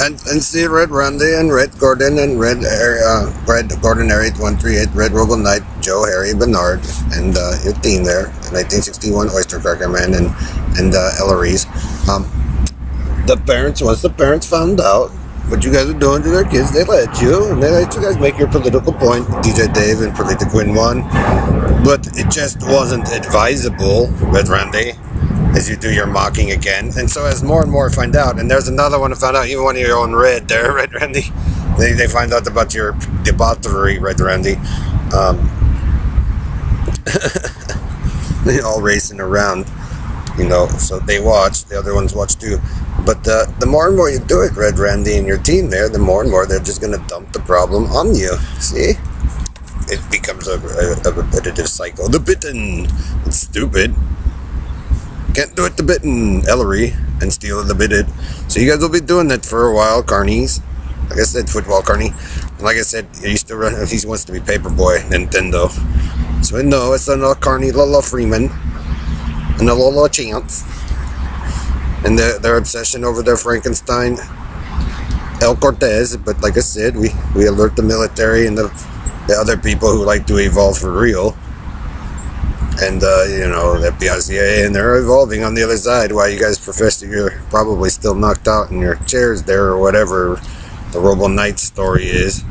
And see Red Randy and Red Gordon and Red Gordon Harry 138, Red Robo Knight, Joe Harry Bernard, and your team there, 1961 Oyster Cracker Man and Ella Reese. The parents, once the parents found out what you guys are doing to their kids, they let you, and they let you guys make your political point. DJ Dave and Politiquin won, but it just wasn't advisable, Red Randy, as you do your mocking again. And so as more and more find out, and there's another one who found out, even one of your own Red there, Red Randy, they find out about your debauchery, Red Randy. They all racing around, so they watch, the other ones watch too. But the more and more you do it, Red Randy and your team there, the more and more they're just going to dump the problem on you. See? It becomes a repetitive cycle. The bitten. It's stupid. Can't do it the bitten, Ellery, and steal the bitted. So you guys will be doing that for a while, Carnies. Like I said, football Carney. And like I said, he wants to be Paperboy, Nintendo. So no, it's a Carney, Lola Freeman, and a Lola Chance. And their obsession over their Frankenstein, El Cortez. But like I said, we alert the military and the other people who like to evolve for real. And, the PICA, and they're evolving on the other side while you guys profess that you're probably still knocked out in your chairs there or whatever the Robo Knight story is.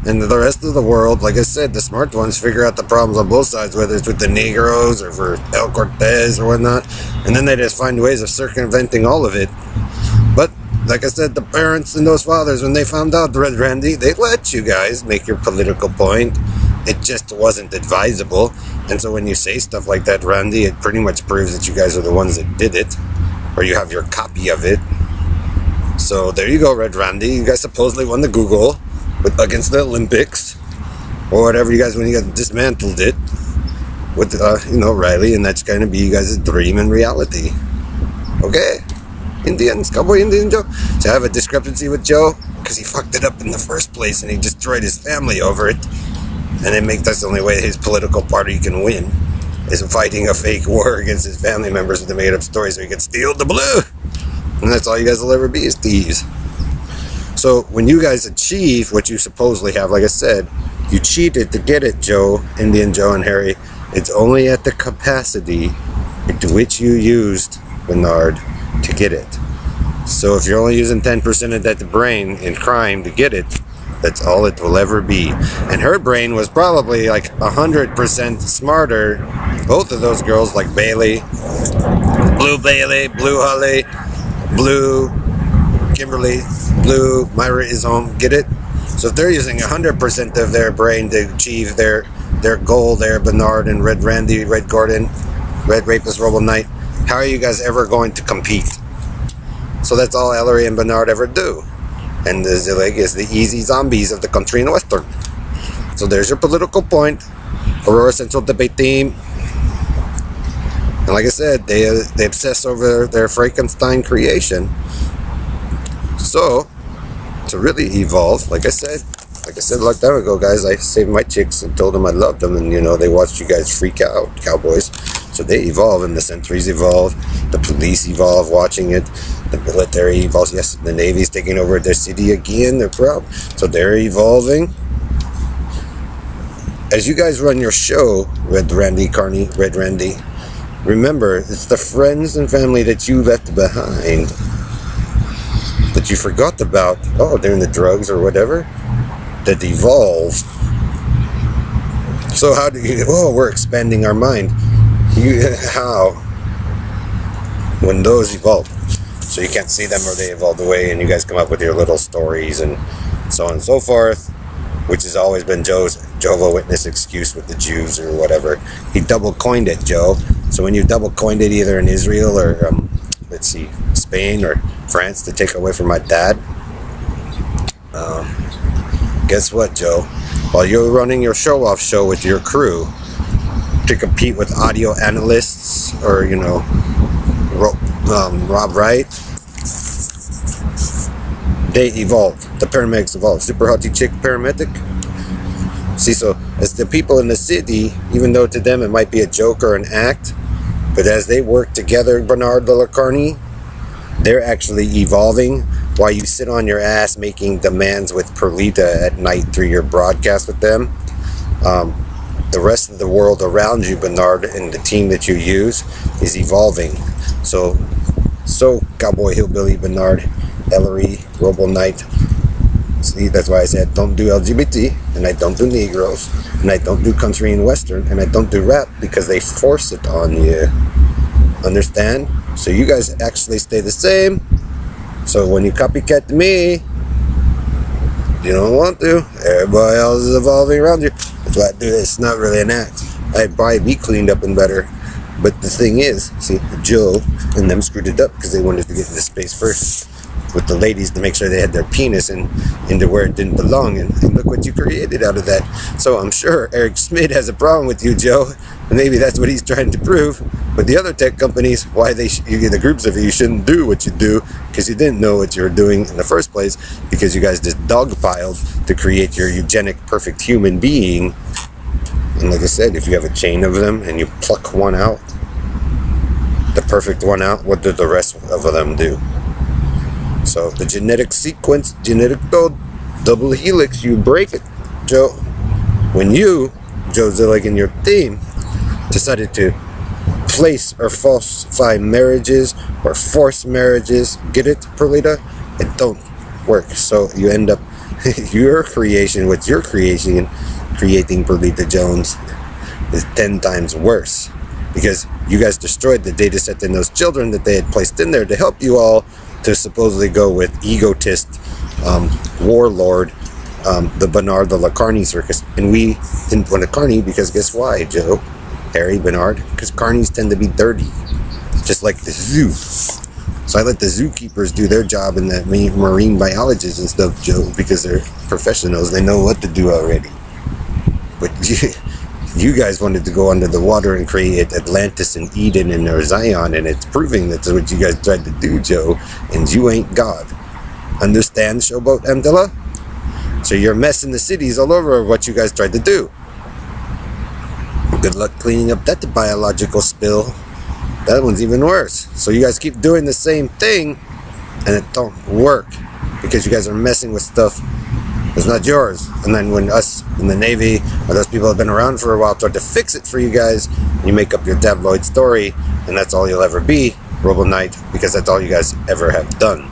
And the rest of the world, like I said, the smart ones figure out the problems on both sides, whether it's with the Negroes or for El Cortez or whatnot. And then they just find ways of circumventing all of it. But, like I said, the parents and those fathers, when they found out, Red Randy, they let you guys make your political point. It just wasn't advisable. And so when you say stuff like that, Randy, it pretty much proves that you guys are the ones that did it, or you have your copy of it. So there you go, Red Randy. You guys supposedly won the Google against the Olympics, or whatever you guys, when you guys dismantled it with, Riley, and that's going to be you guys' dream and reality. Okay? Indians, Cowboy Indian Joe. So I have a discrepancy with Joe, because he fucked it up in the first place, and he destroyed his family over it. And that's the only way his political party can win, is fighting a fake war against his family members with a made-up story so he can steal the blue. And that's all you guys will ever be, is thieves. So when you guys achieve what you supposedly have, like I said, you cheated to get it, Joe, Indian Joe and Harry. It's only at the capacity to which you used, Bernard, to get it. So if you're only using 10% of that brain in crime to get it, that's all it will ever be. And her brain was probably like 100% smarter. Both of those girls, like Bailey, Blue Holly, Blue Kimberly, Blue Myra Izome, get it? So if they're using 100% of their brain to achieve their goal there, Bernard and Red Randy, Red Gordon, Red Rapist Robo Knight, how are you guys ever going to compete? So that's all Ellery and Bernard ever do. And the Zillig is the easy zombies of the country in Western. So there's your political point. Aurora Central Debate Team. And like I said, they obsess over their Frankenstein creation. So, to really evolve, like I said a long time ago, guys, I saved my chicks and told them I loved them. And, they watched you guys freak out, cowboys. So they evolve, and the sentries evolve. The police evolve watching it. The military evolves. Yes, the Navy's taking over their city again. They're proud. So they're evolving. As you guys run your show, Red Randy, Carney, Red Randy, remember, it's the friends and family that you left behind, that you forgot about, during the drugs or whatever, that evolved. So how do you, we're expanding our mind. How? When those evolve. So you can't see them or they evolved away, and you guys come up with your little stories and so on and so forth, which has always been Joe's Jehovah's Witness excuse with the Jews or whatever. He double coined it, Joe. So when you double coined it either in Israel or, Spain or France to take away from my dad, guess what, Joe? While you're running your show-off show with your crew to compete with audio analysts or, Rob Wright, they evolved. The paramedics evolved. Super hottie chick paramedic. See, so as the people in the city, even though to them it might be a joke or an act, but as they work together, Bernard Lacarney, they're actually evolving while you sit on your ass making demands with Perlita at night through your broadcast with them, the rest of the world around you, Bernard, and the team that you use is evolving. So Cowboy Hillbilly Bernard, Ellery, Robo Knight. See, that's why I said don't do LGBT, and I don't do Negroes, and I don't do country and western, and I don't do rap because they force it on you. Understand? So you guys actually stay the same. So when you copycat me, you don't want to. Everybody else is evolving around you. That's why I do this. It's not really an act. I'd probably be cleaned up and better. But the thing is, see, Joe and them screwed it up because they wanted to get into space first with the ladies to make sure they had their penis into where it didn't belong. And look what you created out of that. So I'm sure Eric Schmidt has a problem with you, Joe. And maybe that's what he's trying to prove. But the other tech companies, why you get the groups of you shouldn't do what you do because you didn't know what you were doing in the first place because you guys just dogpiled to create your eugenic perfect human being. And like I said, if you have a chain of them and you pluck one out, the perfect one out, what do the rest of them do? So the genetic sequence, genetic code, double helix, you break it, Joe. When you, Joe Zillig, and your team decided to place or falsify marriages or force marriages, get it, Perlita? It don't work. So you end up, your creation, with your creation, creating Perlita Jones is 10 times worse because you guys destroyed the data set in those children that they had placed in there to help you all to supposedly go with egotist warlord, the Bernard the Lacarney circus. And we didn't want a carney because guess why, Joe? Harry, Bernard? Because carnies tend to be dirty, just like the zoo. So I let the zookeepers do their job and the marine biologists and stuff, Joe, because they're professionals. They know what to do already. But you guys wanted to go under the water and create Atlantis and Eden and Zion, and it's proving that's what you guys tried to do, Joe, and you ain't God. Understand, Showboat Amdala? So you're messing the cities all over what you guys tried to do. Good luck cleaning up that biological spill. That one's even worse. So you guys keep doing the same thing, and it don't work because you guys are messing with stuff that's not yours. And then when us in the Navy or those people have been around for a while try to fix it for you guys, you make up your tabloid story, and that's all you'll ever be, Robo Knight, because that's all you guys ever have done.